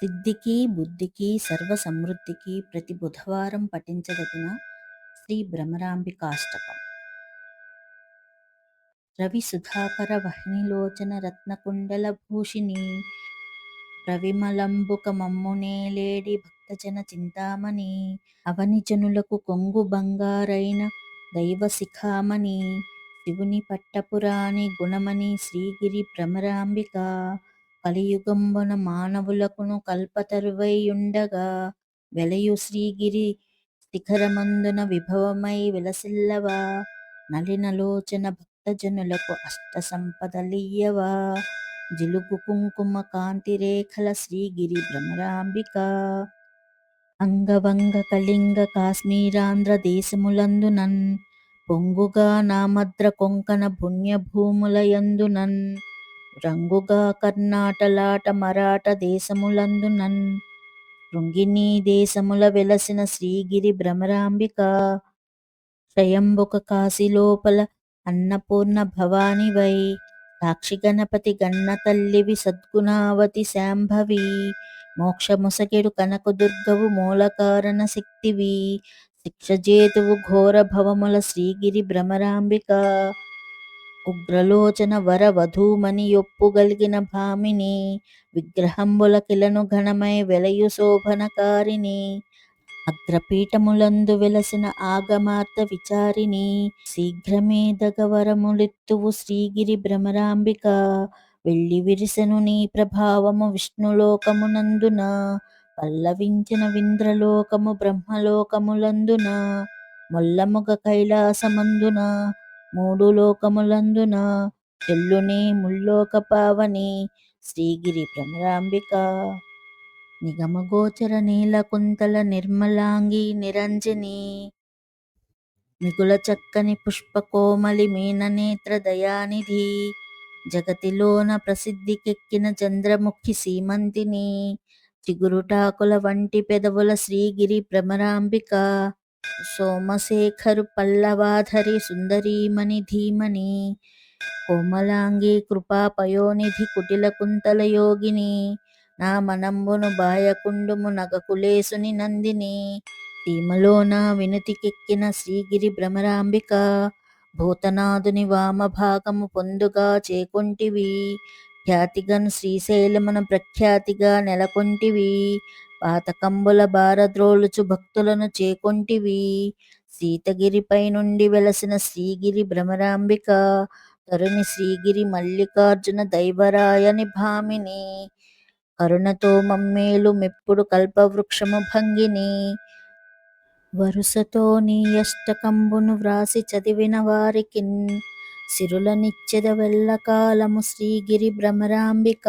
సిద్ధికి, బుద్ధికి, సర్వ సమృద్ధికి ప్రతి బుధవారం పఠించదగిన శ్రీ భ్రమరాంబికాష్టకం. రవి సుధాకర వహ్నిలోచన రత్నకుండల భూషిణి ప్రవిమలంబుక మమ్మునేలేడి భక్తజన చింతామణి అవనిజనులకు కొంగు బంగారైన దైవ శిఖామణి శివుని పట్టపురాణి గుణమణి శ్రీగిరి భ్రమరాంబిక కలియుగంబున మానవులకును కల్పతరువైయుండగా వెలయు శ్రీగిరి శిఖరమందున విభవమై విలసిల్లవా నలినలోచన భక్తజనులకు అష్ట సంపదలియ్యవా జిలుగు కుంకుమ కాంతి రేఖల శ్రీగిరి భ్రమరాంబిక అంగవంగ కళింగ కాశ్మీరాంధ్ర దేశములందునన్ పొంగుగా నామద్ర కొంకణ పుణ్యభూములయందునన్ రంగుగా కర్ణాటలాట మరాఠ దేశములందునన్ శృంగినీ దేశముల వెలసిన శ్రీగిరి భ్రమరాంబిక క్షయంబుక కాశీలోపల అన్నపూర్ణ భవానివై సాక్షి గణపతి గన్న తల్లివి సద్గుణావతి శాంభవి మోక్షముసగెడు కనకదుర్గవు మూలకారణ శక్తివి శిక్షజేతువు ఘోర భవముల శ్రీగిరి భ్రమరాంబిక ఉగ్రలోచన వర వధూమణి యొప్పుగలిగిన భామిని విగ్రహంబుల కిలను ఘనమై వెలయు శోభనకారిణి అగ్రపీఠములందు వెలసిన ఆగమార్థ విచారిణి శీఘ్రమేదగవరములిత్తువు శ్రీగిరి భ్రమరాంబిక వెళ్ళి విరిసెను నీ ప్రభావము విష్ణులోకమునందున పల్లవించిన వింద్రలోకము బ్రహ్మలోకములందున మొల్లముగ కైలాసమందున మూడు లోకములందున చెల్లునే ముల్లోక పావని శ్రీగిరి భ్రమరాంబిక నిగమగోచర నీలకుంతల నిర్మలాంగి నిరంజని మిగుల చక్కని పుష్పకోమలి మీననేత్ర దయానిధి జగతిలోన ప్రసిద్ధికెక్కిన చంద్రముఖి సీమంతిని చిగురుటాకుల వంటి పెదవుల శ్రీగిరి భ్రమరాంబిక సోమశేఖరు పల్లవాధరి సుందరీమణి ధీమణి కోమలాంగి కృపా పయోనిధి కుటిల కుంతల యోగిని నా మనంబును బాయకుండుము నగకులేసుని నందిని సీమలోన వినుతికెక్కిన శ్రీగిరి భ్రమరాంబిక భూతనాథుని వామభాగము పొందుగా చేకొంటివి ఖ్యాతిగను శ్రీశైలమున ప్రఖ్యాతిగా నెలకొంటివి పాతకంబుల బారద్రోలుచు భక్తులను చేకొంటివి సీతగిరిపై నుండి వెలసిన శ్రీగిరి భ్రమరాంబిక తరుణి శ్రీగిరి మల్లికార్జున దైవరాయని భామిని కరుణతో మమ్మేలు మెప్పుడు కల్పవృక్షము భంగిని వరుసతో నీ అష్టకంబును వ్రాసి చదివిన వారికిన్ సిరుల నిచ్చెద వెల్లకాలము శ్రీగిరి భ్రమరాంబిక